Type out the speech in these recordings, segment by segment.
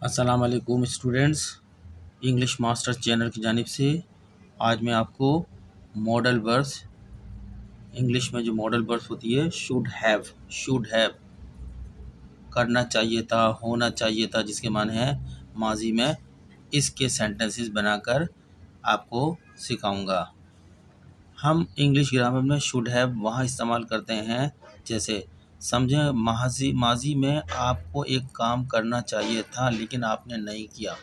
अस्सलाम वालेकुम students, English masters channel की जानिब से आज मैं आपको मॉडल वर्ब्स इंग्लिश में जो मॉडल वर्ब्स होती है शुड हैव करना चाहिए था, होना चाहिए था, जिसके माने हैं माजी में, इसके सेंटेंसेस बनाकर आपको सिखाऊंगा। हम इंग्लिश ग्रामर में शुड हैव वहाँ इस्तेमाल करते हैं जैसे समझें माजी में आपको एक काम करना चाहिए था लेकिन आपने नहीं किया।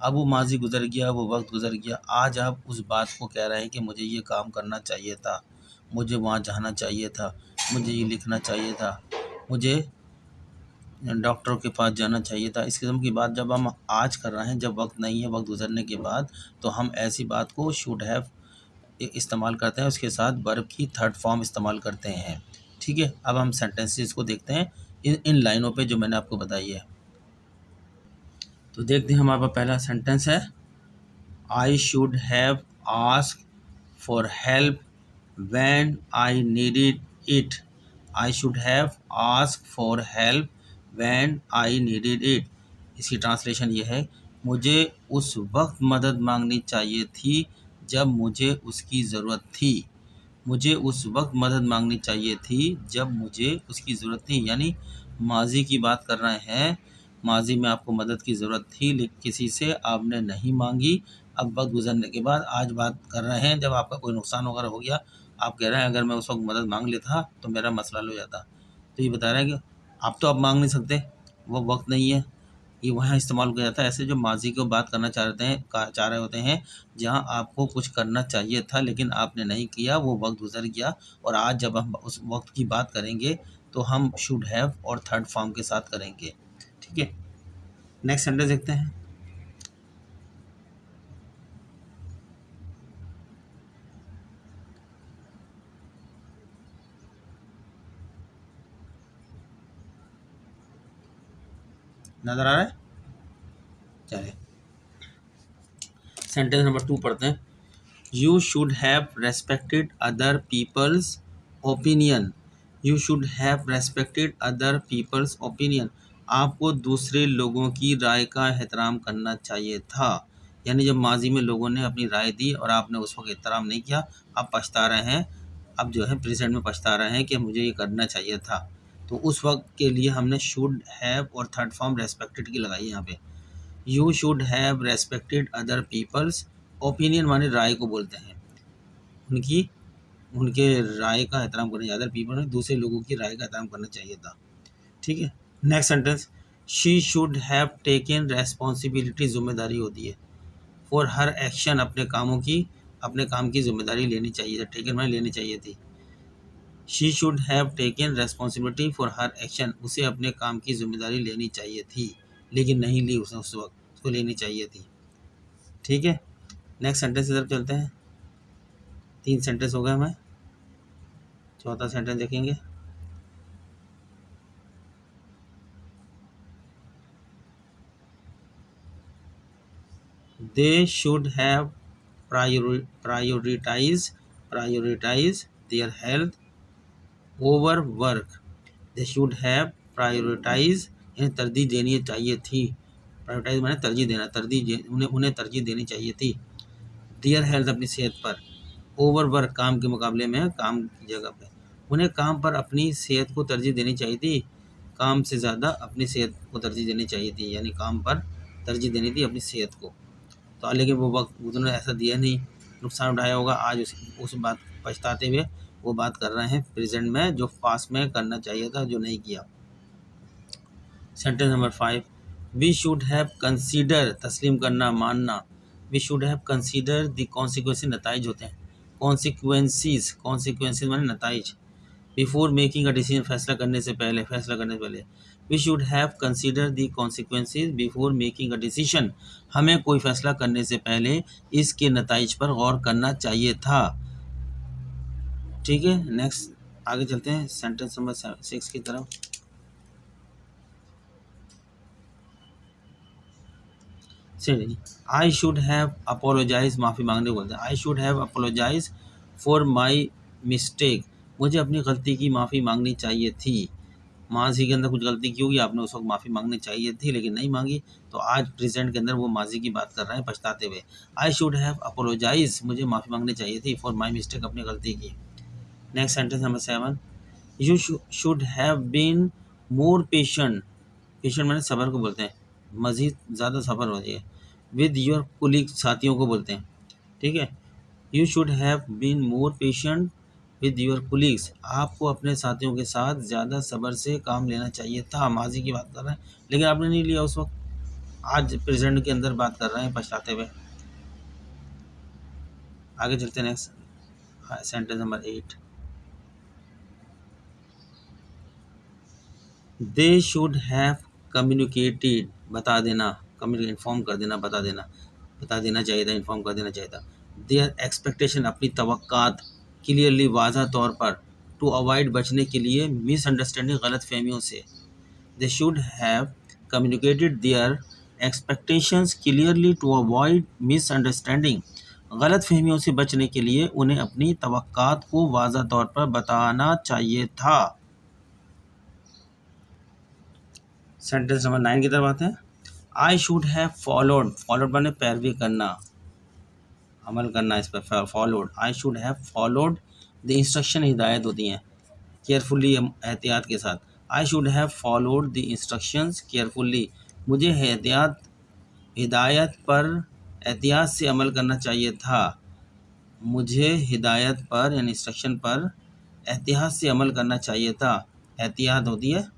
अब वो माजी गुजर गया, वो वक्त गुजर गया, आज आप उस बात को कह रहे हैं कि मुझे ये काम करना चाहिए था, मुझे वहाँ जाना चाहिए था, मुझे ये लिखना चाहिए था, मुझे डॉक्टर के पास जाना चाहिए था। इस किस्म की बात जब हम आज कर रहे हैं, जब वक्त नहीं है, वक्त गुजरने के बाद, तो हम ऐसी बात को शुड हैव इस्तेमाल करते हैं, उसके साथ वर्ब की थर्ड फॉर्म इस्तेमाल करते हैं। ठीक है, अब हम सेंटेंसेस को देखते हैं इन लाइनों पे जो मैंने आपको बताई है। तो देखते हैं, हमारा पहला सेंटेंस है, आई should have ask for help when I needed it. I should have ask for help when I needed it. इसकी ट्रांसलेशन ये है, मुझे उस वक्त मदद मांगनी चाहिए थी जब मुझे उसकी ज़रूरत थी। मुझे उस वक्त मदद मांगनी चाहिए थी जब मुझे उसकी ज़रूरत थी, यानी माजी की बात कर रहे हैं। माजी में आपको मदद की ज़रूरत थी लेकिन किसी से आपने नहीं मांगी। अब वक्त गुजरने के बाद आज बात कर रहे हैं, जब आपका कोई नुकसान वगैरह हो गया, आप कह रहे हैं अगर मैं उस वक्त मदद मांग लेता तो मेरा मसला हल हो जाता। तो ये बता रहे हैं कि आप तो अब मांग नहीं सकते, वो वक्त नहीं है। ये वहाँ इस्तेमाल किया जाता है ऐसे जो माजी को बात करना चाह रहे होते हैं, जहाँ आपको कुछ करना चाहिए था लेकिन आपने नहीं किया, वो वक्त गुजर गया। और आज जब हम उस वक्त की बात करेंगे तो हम शुड हैव और थर्ड फॉर्म के साथ करेंगे। ठीक है, नेक्स्ट सेंटेंस देखते हैं। नज़र आ रहा है? चलिए सेंटेंस नंबर 2 पढ़ते हैं। You should have respected other peoples opinion. You should have respected other peoples opinion. आपको दूसरे लोगों की राय का एहतराम करना चाहिए था। यानी जब माजी में लोगों ने अपनी राय दी और आपने उस वक्त एहतराम नहीं किया, आप पछता रहे हैं, अब जो है प्रेजेंट में पछता रहे हैं कि मुझे ये करना चाहिए था। तो उस वक्त के लिए हमने शुड हैव और थर्ड फॉर्म रेस्पेक्टेड की लगाई यहाँ पे। You should have respected other peoples opinion माने राय को बोलते हैं, उनकी उनके राय का एहतराम करना चाहिए। अदर पीपल में दूसरे लोगों की राय का एहतराम करना चाहिए था। ठीक है, next sentence, she should have taken responsibility, जिम्मेदारी होती है, फॉर हर एक्शन, अपने काम की जिम्मेदारी लेनी चाहिए थी। टेकन माने लेनी चाहिए थी। She should have taken responsibility for her action, उसे अपने काम की जिम्मेदारी लेनी चाहिए थी लेकिन नहीं ली उसने, उस वक्त उसको लेनी चाहिए थी। ठीक है, नेक्स्ट सेंटेंस की तरफ चलते हैं। 3 सेंटेंस हो गए हमें, चौथा सेंटेंस देखेंगे। They should have prioritise their health over work. They should have prioritise, इन्हें तरजीह देनी चाहिए थी। प्रायोरिटाइज माने तरजीह देना, उन्हें तरजीह देनी चाहिए थी देयर हेल्थ, अपनी सेहत पर, ओवर वर्क, काम के मुकाबले में, काम की जगह पे। उन्हें काम पर अपनी सेहत को तरजीह देनी चाहिए थी, काम से ज़्यादा अपनी सेहत को तरजीह देनी चाहिए थी, यानी काम पर तरजीह देनी थी अपनी सेहत को। तो लेकिन वो वक्त उन्होंने ऐसा दिया नहीं, नुकसान उठाया होगा। आज उस बात पछताते हुए वो बात कर रहे हैं प्रेजेंट में, जो पास्ट में करना चाहिए था, जो नहीं किया। Sentence number 5, we should have consider, तस्लीम करना, मानना। We should have consider the consequences, नताइज होते हैं, कॉन्सिक्वेंसेस माने नताइज, बिफोर मेकिंग अ डिसीजन, फैसला करने से पहले। We should have consider the consequences before making a decision, हमें कोई फैसला करने से पहले इसके नताइज पर गौर करना चाहिए था। ठीक है, नेक्स्ट आगे चलते हैं सेंटेंस नंबर 6 की तरफ। आई शुड हैव अपोलोजाइज, माफ़ी मांगने को बोलते हैं। I should have apologise for my mistake, मुझे अपनी गलती की माफ़ी मांगनी चाहिए थी। माजी के अंदर कुछ गलती की होगी, आपने उस वक्त माफ़ी मांगनी चाहिए थी लेकिन नहीं मांगी, तो आज प्रेजेंट के अंदर वो माजी की बात कर रहे हैं पछताते हुए। आई शुड हैव अपोलोजाइज, मुझे माफ़ी मांगनी चाहिए थी फॉर माई मिस्टेक, अपनी गलती की। Next sentence number 7, you should have been more patient, patient मैंने सब्र को बोलते हैं, मज़ीद ज़्यादा सब्र हो जाए, विद योर कुलीग, साथियों को बोलते हैं, ठीक है। You should have been more patient with your colleagues, आपको अपने साथियों के साथ ज़्यादा सब्र से काम लेना चाहिए था, माजी की बात कर रहे हैं लेकिन आपने नहीं लिया उस वक्त, आज प्रेजेंट के अंदर बात कर रहे हैं पछताते हुए। आगे चलते हैं next sentence number 8, they should have communicated, बता देना, कम्युनिकेट इन्फॉर्म कर देना, बता देना चाहिए था, इन्फॉर्म कर देना चाहिए था। देयर एक्सपेक्टेशन, अपनी तवक्कात, क्लियरली, वाज़ा तौर पर, टू अवॉइड, बचने के लिए, मिसअंडरस्टैंडिंग, गलत फहमियों से। They should have communicated their expectations clearly to avoid misunderstanding, गलत फहमियों से बचने के लिए उन्हें अपनी तवक्कात को वाज़ा तौर पर बताना चाहिए था। सेंटेंस नंबर 9 की तरफ आते हैं। I should have followed, followed माने पैरवी करना, अमल करना इस पर, followed. I should have followed the instruction, हिदायत होती हैं, केयरफुली, एहतियात के साथ। आई should have followed the instructions carefully, मुझे हिदायत पर एहतियात से अमल करना चाहिए था, मुझे हिदायत पर यानी इंस्ट्रक्शन पर एहतियात से अमल करना चाहिए था। एहतियात होती है,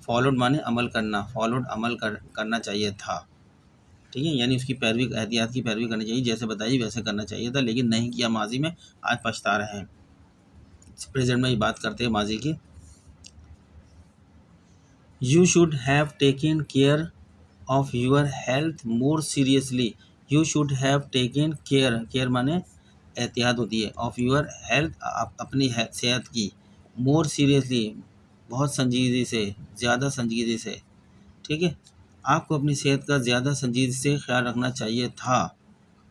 फॉलोड माने अमल करना, फॉलोड अमल करना चाहिए था, ठीक है, यानी उसकी पैरवी, एहतियात की पैरवी करनी चाहिए, जैसे बताइए वैसे करना चाहिए था लेकिन नहीं किया माजी में, आज पछता रहे हैं। प्रेजेंट में ही बात करते हैं माजी की। You should have taken care of your health more seriously, you should have taken care, care माने एहतियात होती है, ऑफ योर हेल्थ, अपनी सेहत की, मोर सीरियसली, बहुत संजीदगी से, ज़्यादा संजीदगी से, ठीक है, आपको अपनी सेहत का ज़्यादा संजीदगी से ख्याल रखना चाहिए था,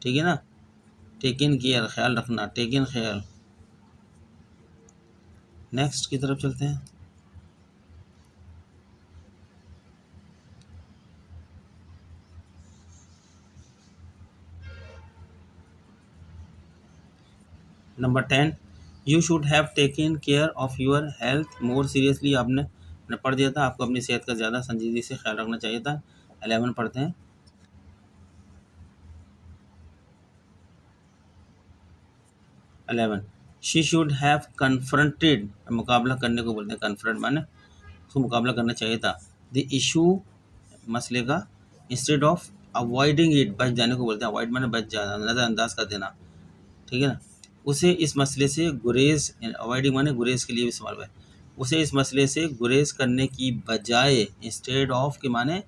ठीक है ना। टेकन केयर, ख्याल रखना, टेकन ख्याल। नेक्स्ट की तरफ चलते हैं। Number 10, you should have taken care of your health more seriously, आपने पढ़ दिया था, आपको अपनी सेहत का ज़्यादा संजीदगी से ख्याल रखना चाहिए था। 11 पढ़ते हैं। 11, शी शुड हैव कन्फ्रंटेड, मुकाबला करने को बोलते हैं, कन्फ्रंट माने उसको मुकाबला करना चाहिए था, द इशू, मसले का, इंस्टेड ऑफ अवॉइडिंग इट, बच जाने को बोलते हैं, अवॉइड माने बच जाना, नज़रअंदाज कर देना, ठीक है ना। उसे इस मसले से गुरेज, अवॉइडिंग माने गुरेज के लिए भी इस्तेमाल है, उसे इस मसले से गुरेज करने की बजाय, इंस्टेड ऑफ के माने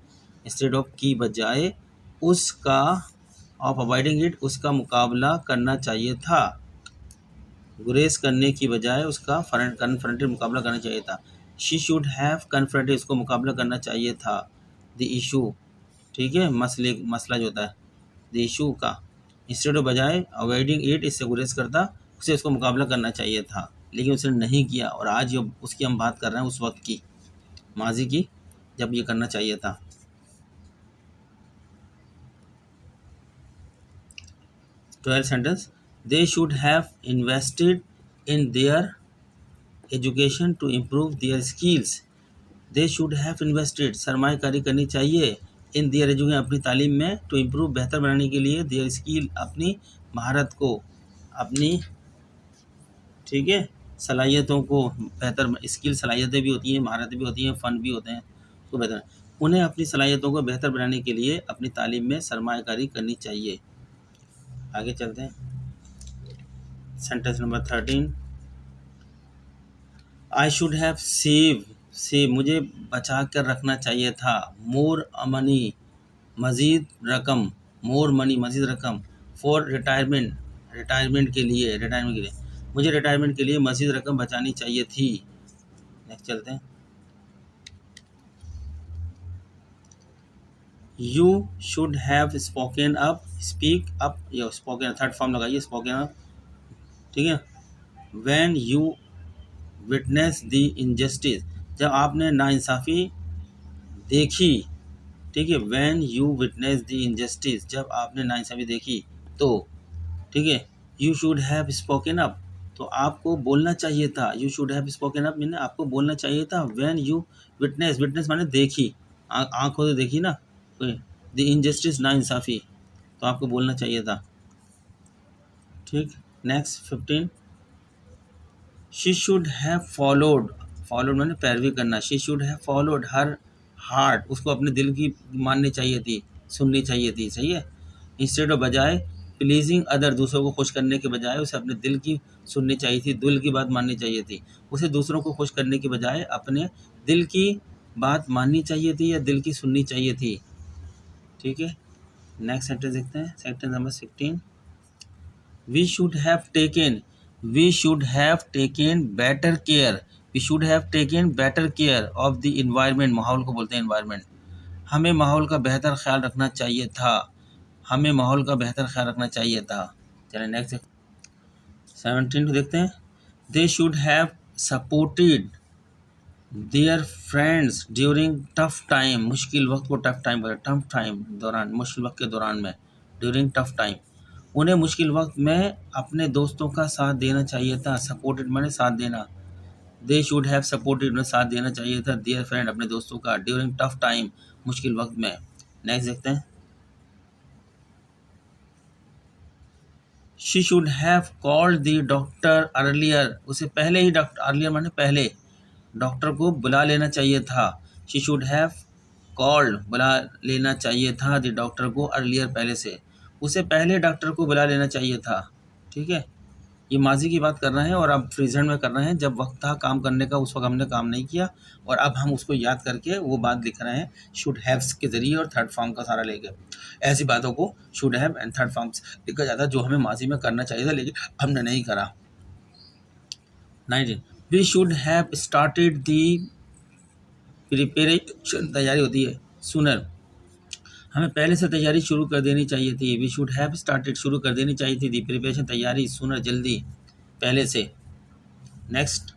इंस्टेड ऑफ की बजाय, उसका, ऑफ अवॉइडिंग इट, उसका मुकाबला करना चाहिए था, गुरेज करने की बजाय उसका कन्फ्रंटेड, मुकाबला करना चाहिए था। शी शुड हैव कन्फ्रंटेड, इसको मुकाबला करना चाहिए था, द इशू, ठीक है, मसला जो होता है, द इशू का, इंस्टेड ऑफ बजाय, अवॉइडिंग इट, इससे गुरेज करता, उसे उसको मुकाबला करना चाहिए था लेकिन उसने नहीं किया, और आज उसकी हम बात कर रहे हैं उस वक्त की, माजी की, जब ये करना चाहिए था। 12 sentence, they should have invested in their education to improve their skills, they should have invested, सरमायाकारी करनी चाहिए, इन देयर एजुकेशन, अपनी तालीम में, टू इम्प्रूव, बेहतर बनाने के लिए, देयर स्किल, अपनी महारत को, अपनी, ठीक है, सलाहियतों को बेहतर, स्किल सलाहियतें भी होती हैं, महारतें भी होती हैं, फ़न भी होते हैं, तो बेहतर, उन्हें अपनी सलाहियतों को बेहतर बनाने के लिए अपनी तालीम में सरमायाकारी करनी चाहिए। आगे चलते हैं। Sentence number 13, I should have save, मुझे बचा कर रखना चाहिए था, मोर मनी, मज़ीद रकम, मोर मनी, मज़ीद रकम, फॉर रिटायरमेंट, रिटायरमेंट के लिए, मुझे रिटायरमेंट के लिए मज़ीद रकम बचानी चाहिए थी। नेक्स्ट चलते हैं। You should have spoken up, speak up, या स्पोकन, थर्ड फॉर्म लगाइए, स्पोकन अप, ठीक है। When you witness the injustice, जब आपने नाइंसाफ़ी देखी, ठीक है, when you witness the injustice, जब आपने नाइंसाफ़ी देखी तो, ठीक है, you should have spoken up, तो आपको बोलना चाहिए था। You should have spoken up mean आपको बोलना चाहिए था। व्हेन यू विटनेस, विटनेस माने देखी, आँखों से देखी ना द इनजस्टिस, नाइंसाफ़ी, तो आपको बोलना चाहिए था। ठीक। Next 15, she should have followed, followed मैंने पैरवी करना। She should have followed her heart, उसको अपने दिल की माननी चाहिए थी, सुननी चाहिए थी, सही है। इंस्टेड ऑफ, बजाय प्लीजिंग अदर, दूसरों को खुश करने के बजाय उसे अपने दिल की सुननी चाहिए थी, दिल की बात माननी चाहिए थी। उसे दूसरों को खुश करने के बजाय अपने दिल की बात माननी चाहिए थी या दिल की सुननी चाहिए थी। ठीक है। नेक्स्ट सेंटेंस देखते हैं, sentence number 16, we should have taken, we should have taken better care, we should have taken better care of the environment, माहौल को बोलते हैं environment, हमें माहौल का बेहतर ख्याल रखना चाहिए था, हमें माहौल का बेहतर ख्याल रखना चाहिए था। चलिए नेक्स्ट 17 को देखते हैं, they should have supported their friends during tough time, मुश्किल वक्त को टफ टाइम बोला, टफ टाइम दौरान, मुश्किल वक्त के दौरान में, ड्यूरिंग टफ टाइम, उन्हें मुश्किल वक्त में अपने दोस्तों का साथ देना चाहिए था। सपोर्टेड मैंने साथ देना, दे शुड हैव सपोर्टेड उन्हें साथ देना चाहिए था देयर फ्रेंड, अपने दोस्तों का, ड्यूरिंग टफ टाइम, मुश्किल वक्त में। नेक्स्ट देखते हैं, she should have called the doctor earlier, उसे पहले ही डॉक्टर, अर्लियर माने पहले, डॉक्टर को बुला लेना चाहिए था। शी शुड हैव कॉल्ड, बुला लेना चाहिए था द डॉक्टर को अर्लियर, पहले से, उसे पहले डॉक्टर को बुला लेना चाहिए था। ठीक है, ये माजी की बात कर रहे हैं और अब प्रेजेंट में कर रहे हैं। जब वक्त था काम करने का उस वक्त हमने काम नहीं किया और अब हम उसको याद करके वो बात लिख रहे हैं शुड हैव्स के जरिए और थर्ड फॉर्म का सारा लेके। ऐसी बातों को should have and third forms लिखा जाता है जो हमें माजी में करना चाहिए था लेकिन हमने नहीं करा। 19, we should have started the preparation, तैयारी होती है सूनर, हमें पहले से तैयारी शुरू कर देनी चाहिए थी। वी शुड हैव स्टार्टेड, शुरू कर देनी चाहिए थी दी प्रिपरेशन, तैयारी, सूनर, जल्दी, पहले से। Next,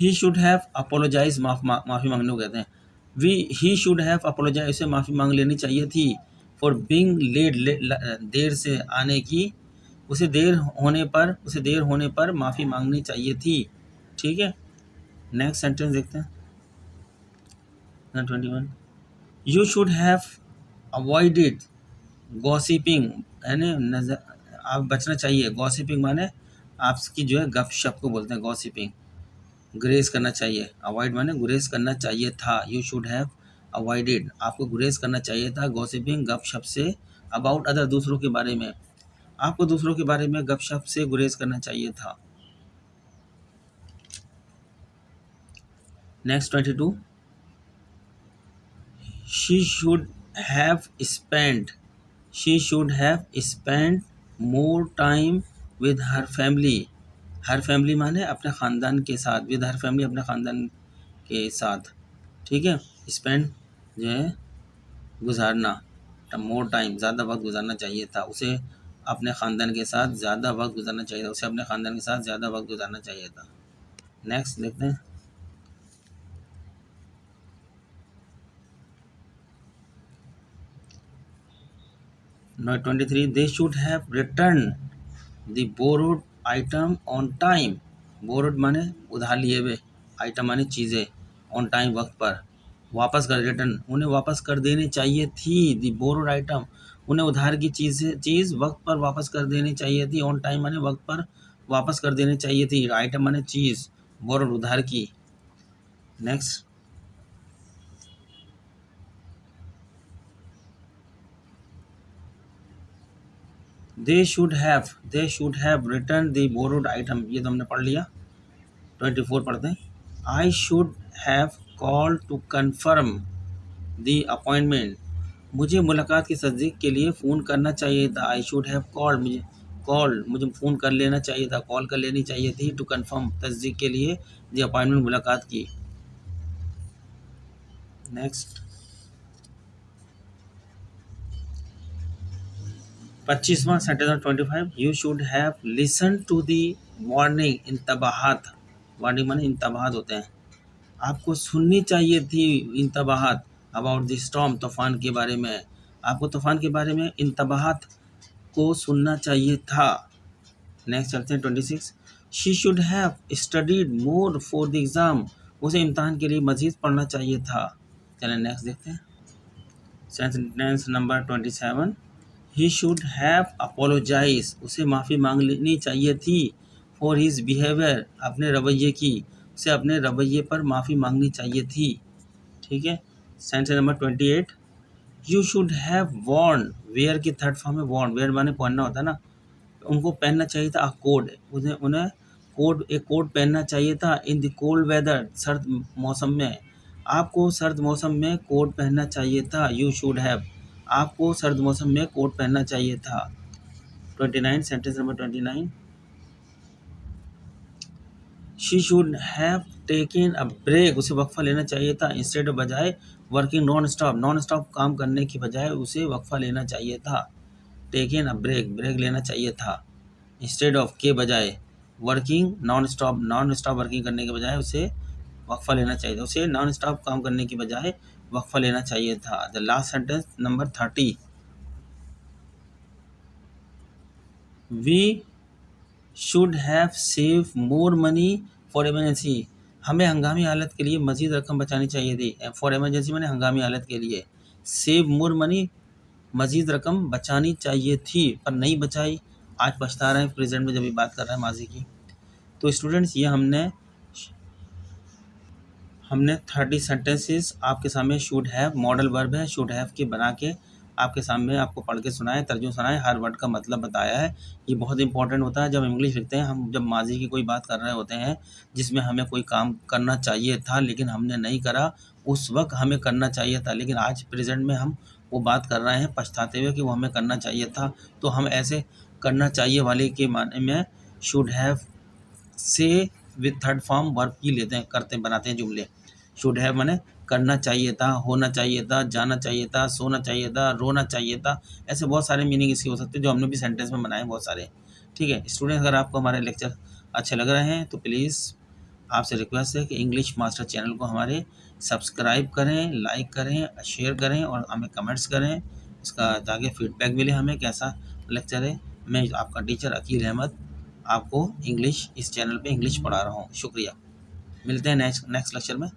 he should have apologise, माफ़ी मांगने को कहते हैं। ही शुड हैव अपोलोजाइज, उसे माफ़ी मांग लेनी चाहिए थी। फॉर बीइंग लेट, देर से आने की, उसे देर होने पर माफ़ी मांगनी चाहिए थी। ठीक है। नेक्स्ट सेंटेंस देखते हैं 21, you should have avoided gossiping, यानी आप बचना चाहिए। गॉसिपिंग माने आपकी जो है गपशप को बोलते हैं गॉसिपिंग, गुरेज करना चाहिए। अवॉइड माने गुरेज करना चाहिए था। यू शुड हैव अवॉइडेड, आपको गुरेज करना चाहिए था गॉसिपिंग, गपशप से, अबाउट अदर, दूसरों के बारे में, आपको दूसरों के बारे में गपशप से गुरेज करना चाहिए था। Next 22, she should have spent, she should have spent more time with her family, her family माने अपने ख़ानदान के साथ, विद हर फैमिली, अपने ख़ानदान के साथ। ठीक है, स्पेंड जो है गुजारना, मोर टाइम, ज़्यादा वक्त गुजारना चाहिए था, उसे अपने ख़ानदान के साथ ज़्यादा वक्त गुजारना चाहिए था, उसे अपने ख़ानदान के साथ ज़्यादा वक्त गुजारना चाहिए था। नेक्स्ट देखते हैं, 23, दे should have return the borrowed item on time, borrowed माने उधार लिए हुए, आइटम माने चीज़ें, ऑन टाइम, वक्त पर, वापस कर, रिटर्न, उन्हें वापस कर देनी चाहिए थी। दी बोरोड आइटम, उन्हें उधार की चीज़ वक्त पर वापस कर देनी चाहिए थी। ऑन टाइम माने वक्त पर वापस कर देनी चाहिए थी। आइटम माने चीज़, बोरोड उधार की। Next, they should have return the borrowed item, ये तो हमने पढ़ लिया। 24 पढ़ते हैं, I should have call to confirm the appointment, मुझे मुलाकात की तस्दीक के लिए फ़ोन करना चाहिए था। आई शुड हैव कॉल्ड, मुझे फ़ोन कर लेना चाहिए था, कॉल कर लेनी चाहिए थी, टू कन्फर्म, तस्दीक के लिए, दी अपॉइंटमेंट, मुलाकात की। नेक्स्ट 25वां sentence 25, you should have listen to the warning, इंतबाहात, वार्निंग माने इंतबाहात होते हैं। आपको सुननी चाहिए थी इंतबाहात अबाउट द स्टॉर्म, तूफान के बारे में। आपको तूफान के बारे में इंतबाहात को सुनना चाहिए था। नेक्स्ट चलते हैं 26। She should have studied more for the exam, उसे इम्तहान के लिए मज़ीद पढ़ना चाहिए था। चलें नेक्स्ट देखते हैं। Sentence number 27। He should have apologise, उसे माफ़ी मांग लेनी चाहिए थी। फॉर हिज बिहेवियर, अपने रवैये की, उसे अपने रवैये पर माफ़ी मांगनी चाहिए थी। ठीक है। Sentence number 28। You should have worn, wear की थर्ड फॉर्म में वॉर्न, वेयर माने पहनना होता है ना, उनको पहनना चाहिए था कोट, उन्हें उन्हें कोट, एक कोट पहनना चाहिए था। इन द कोल्ड वेदर, सर्द मौसम में, आपको सर्द मौसम में कोट पहनना चाहिए था। यू शुड हैव, आपको सर्द मौसम में कोट पहनना चाहिए था। 29, sentence number 29। She should have taken a break, उसे वक्फा लेना चाहिए था। इंस्टेड ऑफ, बजाय, working non stop, non stop काम करने की बजाय उसे वक्फा लेना चाहिए था। टेकन अ ब्रेक, ब्रेक लेना चाहिए था। इंस्टेड ऑफ के बजाय, working non stop, non stop working करने के बजाय उसे वक्फा लेना चाहिए था। उसे नॉन स्टॉप काम करने की बजाय वक्फा लेना चाहिए था। The last sentence number 30। We should have save more money for emergency, हमें हंगामी हालत के लिए मज़ीद रकम बचानी चाहिए थी। फॉर इमरजेंसी मैंने हंगामी हालत के लिए। सेव मोर मनी, मज़ीद रकम बचानी चाहिए थी पर नहीं बचाई। आज पछता रहे हैं प्रेजेंट में जब भी बात कर रहे हैं माजी की। तो स्टूडेंट्स ये हमने हमने 30 सेंटेंसेस आपके सामने शुड हैव, मॉडल वर्ब है, शुड हैव के बना के आपके सामने आपको पढ़ के सुनाए, तर्जुमा सुनाए, हर वर्ड का मतलब बताया है। ये बहुत इंपॉर्टेंट होता है जब इंग्लिश लिखते हैं। हम जब माजी की कोई बात कर रहे होते हैं जिसमें हमें कोई काम करना चाहिए था लेकिन हमने नहीं करा, उस वक्त हमें करना चाहिए था, लेकिन आज प्रेजेंट में हम वो बात कर रहे हैं पछताते हुए कि वो हमें करना चाहिए था। तो हम ऐसे करना चाहिए वाले के माने में शुड हैव से विद थर्ड फॉर्म वर्ब की लेते हैं, करते बनाते हैं जुमले। शुड हैव माने करना चाहिए था, होना चाहिए था, जाना चाहिए था, सोना चाहिए था, रोना चाहिए था। ऐसे बहुत सारे मीनिंग इसके हो सकते हैं जो हमने भी सेंटेंस में बनाए बहुत सारे। ठीक है स्टूडेंट, अगर आपको हमारे लेक्चर अच्छे लग रहे हैं तो प्लीज़ आपसे रिक्वेस्ट है कि इंग्लिश मास्टर चैनल को हमारे सब्सक्राइब करें, लाइक करें, शेयर करें और हमें कमेंट्स करें। इसका ताकि फीडबैक मिले हमें कैसा लेक्चर है। मैं आपका टीचर अकील अहमद आपको इंग्लिश इस चैनल पे इंग्लिश पढ़ा रहा हूँ। शुक्रिया। मिलते हैं नेक्स्ट लेक्चर में।